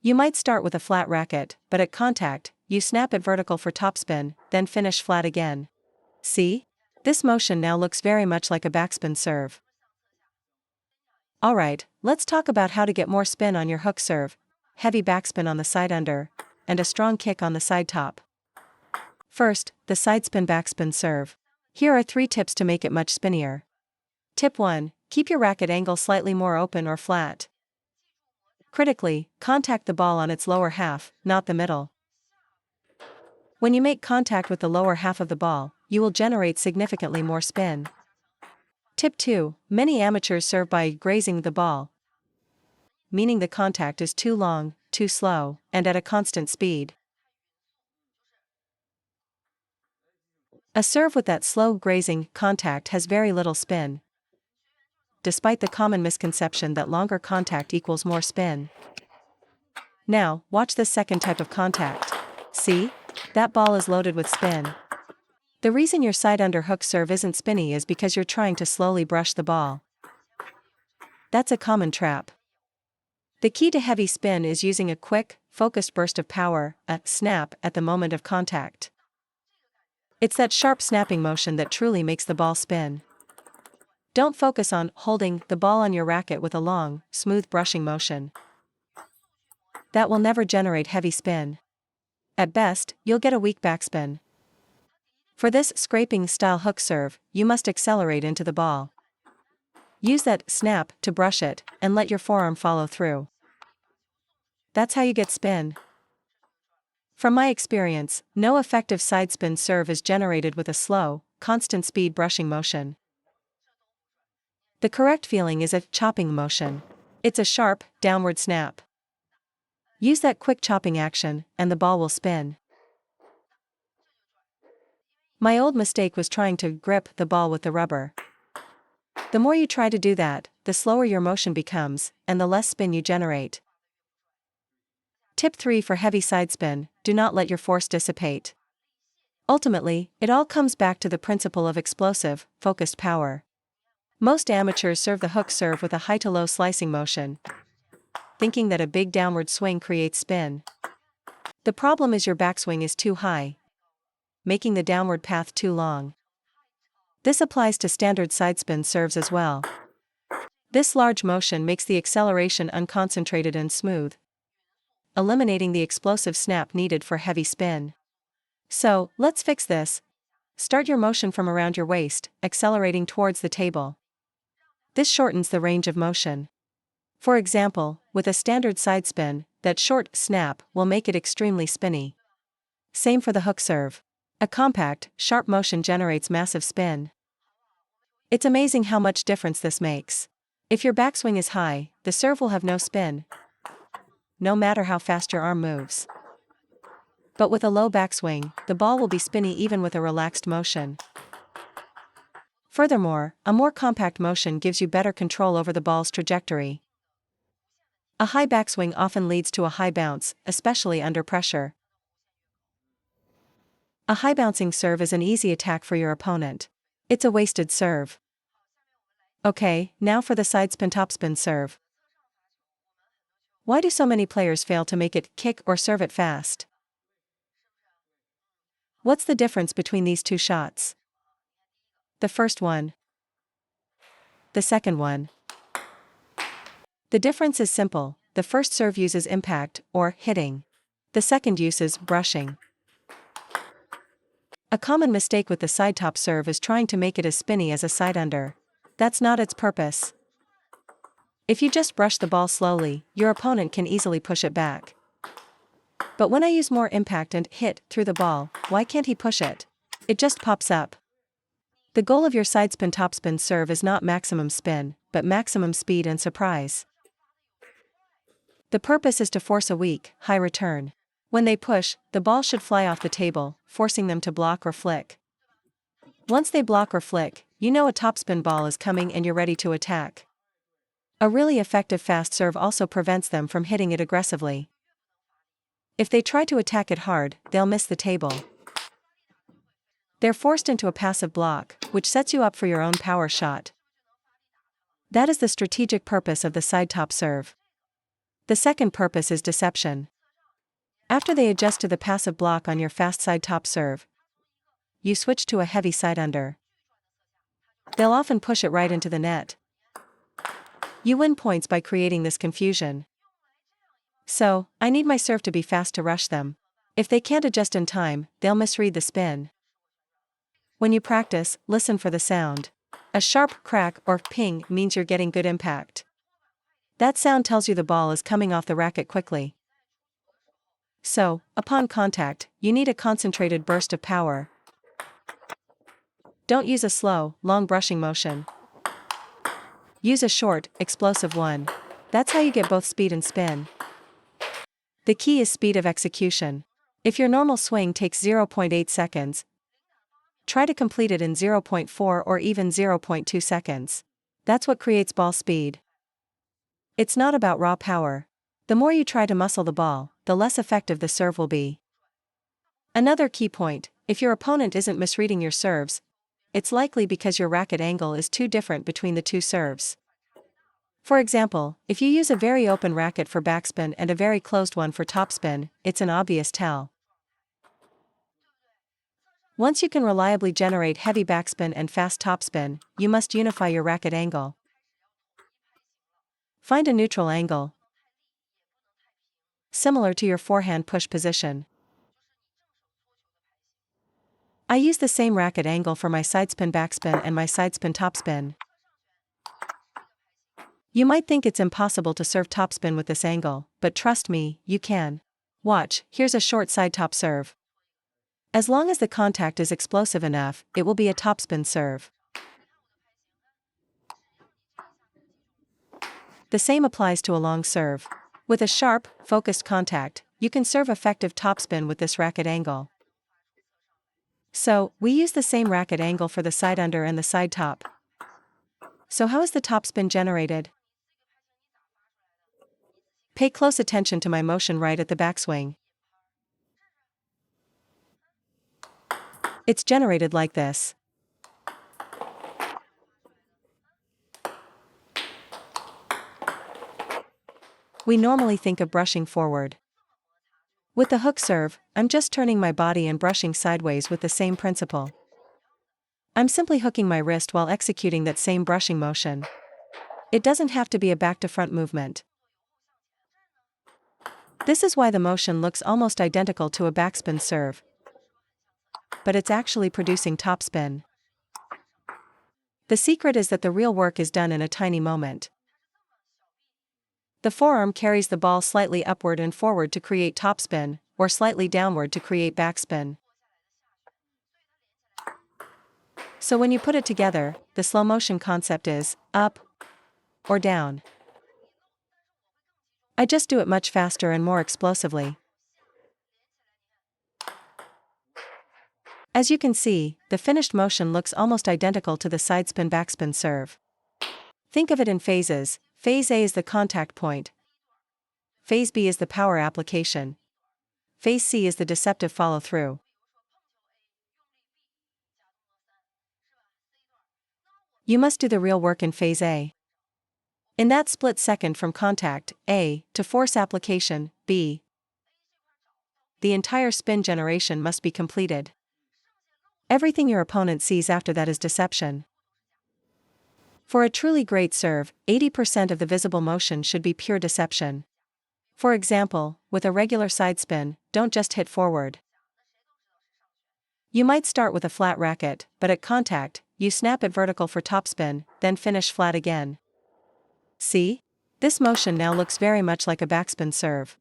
You might start with a flat racket, but at contact, you snap it vertical for topspin, then finish flat again. See? This motion now looks very much like a backspin serve. Alright, let's talk about how to get more spin on your hook serve, heavy backspin on the side under, and a strong kick on the side top. First, the side spin backspin serve. Here are 3 tips to make it much spinnier. Tip 1. Keep your racket angle slightly more open or flat. Critically, contact the ball on its lower half, not the middle. When you make contact with the lower half of the ball, you will generate significantly more spin. Tip 2. Many amateurs serve by grazing the ball, meaning the contact is too long, too slow, and at a constant speed. A serve with that slow grazing contact has very little spin, despite the common misconception that longer contact equals more spin. Now, watch this second type of contact. See? That ball is loaded with spin. The reason your side under hook serve isn't spinny is because you're trying to slowly brush the ball. That's a common trap. The key to heavy spin is using a quick, focused burst of power, a snap, at the moment of contact. It's that sharp snapping motion that truly makes the ball spin. Don't focus on holding the ball on your racket with a long, smooth brushing motion. That will never generate heavy spin. At best, you'll get a weak backspin. For this scraping-style hook serve, you must accelerate into the ball. Use that snap to brush it, and let your forearm follow through. That's how you get spin. From my experience, no effective side spin serve is generated with a slow, constant speed brushing motion. The correct feeling is a chopping motion. It's a sharp, downward snap. Use that quick chopping action, and the ball will spin. My old mistake was trying to grip the ball with the rubber. The more you try to do that, the slower your motion becomes, and the less spin you generate. Tip 3 for heavy side spin: do not let your force dissipate. Ultimately, it all comes back to the principle of explosive, focused power. Most amateurs serve the hook serve with a high to low slicing motion, thinking that a big downward swing creates spin. The problem is your backswing is too high, making the downward path too long. This applies to standard side spin serves as well. This large motion makes the acceleration unconcentrated and smooth, eliminating the explosive snap needed for heavy spin. So, let's fix this. Start your motion from around your waist, accelerating towards the table. This shortens the range of motion. For example, with a standard side spin, that short snap will make it extremely spinny. Same for the hook serve. A compact, sharp motion generates massive spin. It's amazing how much difference this makes. If your backswing is high, the serve will have no spin, no matter how fast your arm moves. But with a low backswing, the ball will be spinny even with a relaxed motion. Furthermore, a more compact motion gives you better control over the ball's trajectory. A high backswing often leads to a high bounce, especially under pressure. A high bouncing serve is an easy attack for your opponent. It's a wasted serve. Okay, now for the side spin topspin serve. Why do so many players fail to make it kick or serve it fast? What's the difference between these two shots? The first one. The second one. The difference is simple: the first serve uses impact, or hitting. The second uses brushing. A common mistake with the side top serve is trying to make it as spinny as a side under. That's not its purpose. If you just brush the ball slowly, your opponent can easily push it back. But when I use more impact and hit through the ball, why can't he push it? It just pops up. The goal of your side spin topspin serve is not maximum spin, but maximum speed and surprise. The purpose is to force a weak, high return. When they push, the ball should fly off the table, forcing them to block or flick. Once they block or flick, you know a topspin ball is coming and you're ready to attack. A really effective fast serve also prevents them from hitting it aggressively. If they try to attack it hard, they'll miss the table. They're forced into a passive block, which sets you up for your own power shot. That is the strategic purpose of the side top serve. The second purpose is deception. After they adjust to the passive block on your fast side top serve, you switch to a heavy side under. They'll often push it right into the net. You win points by creating this confusion. So, I need my serve to be fast to rush them. If they can't adjust in time, they'll misread the spin. When you practice, listen for the sound. A sharp crack or ping means you're getting good impact. That sound tells you the ball is coming off the racket quickly. So, upon contact, you need a concentrated burst of power. Don't use a slow, long brushing motion. Use a short, explosive one. That's how you get both speed and spin. The key is speed of execution. If your normal swing takes 0.8 seconds, try to complete it in 0.4 or even 0.2 seconds. That's what creates ball speed. It's not about raw power. The more you try to muscle the ball, the less effective the serve will be. Another key point, if your opponent isn't misreading your serves, it's likely because your racket angle is too different between the two serves. For example, if you use a very open racket for backspin and a very closed one for topspin, it's an obvious tell. Once you can reliably generate heavy backspin and fast topspin, you must unify your racket angle. Find a neutral angle, similar to your forehand push position. I use the same racket angle for my sidespin backspin and my sidespin topspin. You might think it's impossible to serve topspin with this angle, but trust me, you can. Watch, here's a short side top serve. As long as the contact is explosive enough, it will be a topspin serve. The same applies to a long serve. With a sharp, focused contact, you can serve effective topspin with this racket angle. So, we use the same racket angle for the side under and the side top. So how is the topspin generated? Pay close attention to my motion right at the backswing. It's generated like this. We normally think of brushing forward. With the hook serve, I'm just turning my body and brushing sideways with the same principle. I'm simply hooking my wrist while executing that same brushing motion. It doesn't have to be a back-to-front movement. This is why the motion looks almost identical to a backspin serve, but it's actually producing topspin. The secret is that the real work is done in a tiny moment. The forearm carries the ball slightly upward and forward to create topspin, or slightly downward to create backspin. So when you put it together, the slow motion concept is up or down. I just do it much faster and more explosively. As you can see, the finished motion looks almost identical to the sidespin backspin serve. Think of it in phases. Phase A is the contact point. Phase B is the power application. Phase C is the deceptive follow-through. You must do the real work in phase A. In that split second from contact, A, to force application, B, the entire spin generation must be completed. Everything your opponent sees after that is deception. For a truly great serve, 80% of the visible motion should be pure deception. For example, with a regular side spin, don't just hit forward. You might start with a flat racket, but at contact, you snap it vertical for topspin, then finish flat again. See? This motion now looks very much like a backspin serve.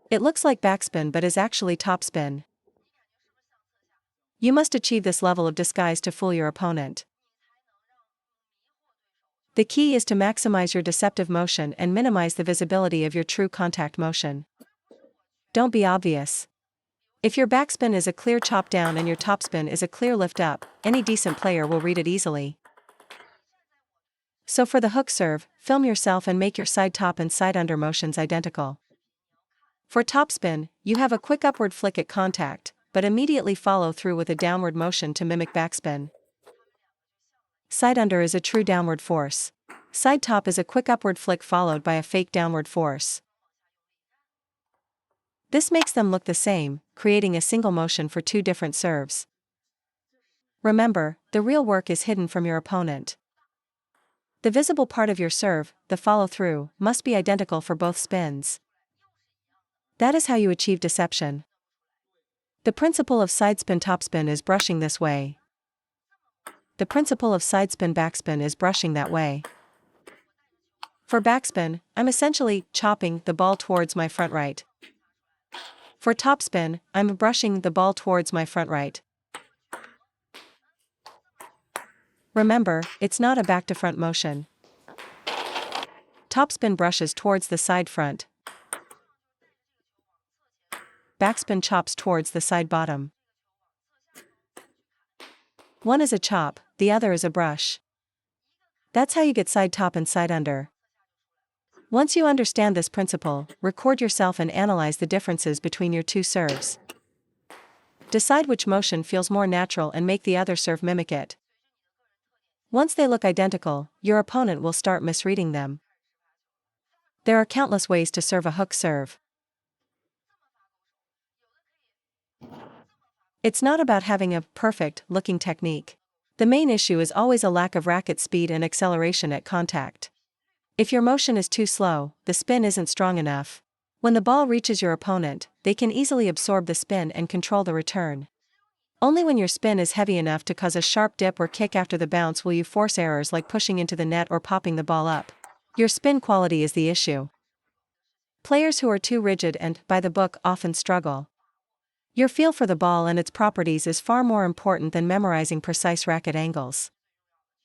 It looks like backspin but is actually topspin. You must achieve this level of disguise to fool your opponent. The key is to maximize your deceptive motion and minimize the visibility of your true contact motion. Don't be obvious. If your backspin is a clear chop down and your topspin is a clear lift up, any decent player will read it easily. So for the hook serve, film yourself and make your side top and side under motions identical. For topspin, you have a quick upward flick at contact, but immediately follow through with a downward motion to mimic backspin. Side under is a true downward force. Side top is a quick upward flick followed by a fake downward force. This makes them look the same, creating a single motion for two different serves. Remember, the real work is hidden from your opponent. The visible part of your serve, the follow-through, must be identical for both spins. That is how you achieve deception. The principle of sidespin topspin is brushing this way. The principle of sidespin backspin is brushing that way. For backspin, I'm essentially chopping the ball towards my front right. For topspin, I'm brushing the ball towards my front right. Remember, it's not a back-to-front motion. Topspin brushes towards the side front. Backspin chops towards the side bottom. One is a chop, the other is a brush. That's how you get side top and side under. Once you understand this principle, record yourself and analyze the differences between your two serves. Decide which motion feels more natural and make the other serve mimic it. Once they look identical, your opponent will start misreading them. There are countless ways to serve a hook serve. It's not about having a perfect-looking technique. The main issue is always a lack of racket speed and acceleration at contact. If your motion is too slow, the spin isn't strong enough. When the ball reaches your opponent, they can easily absorb the spin and control the return. Only when your spin is heavy enough to cause a sharp dip or kick after the bounce will you force errors like pushing into the net or popping the ball up. Your spin quality is the issue. Players who are too rigid and by the book often struggle. Your feel for the ball and its properties is far more important than memorizing precise racket angles.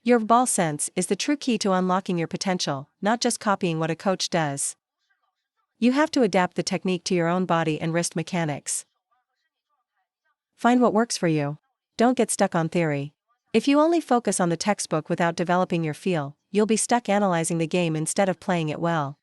Your ball sense is the true key to unlocking your potential, not just copying what a coach does. You have to adapt the technique to your own body and wrist mechanics. Find what works for you. Don't get stuck on theory. If you only focus on the textbook without developing your feel, you'll be stuck analyzing the game instead of playing it well.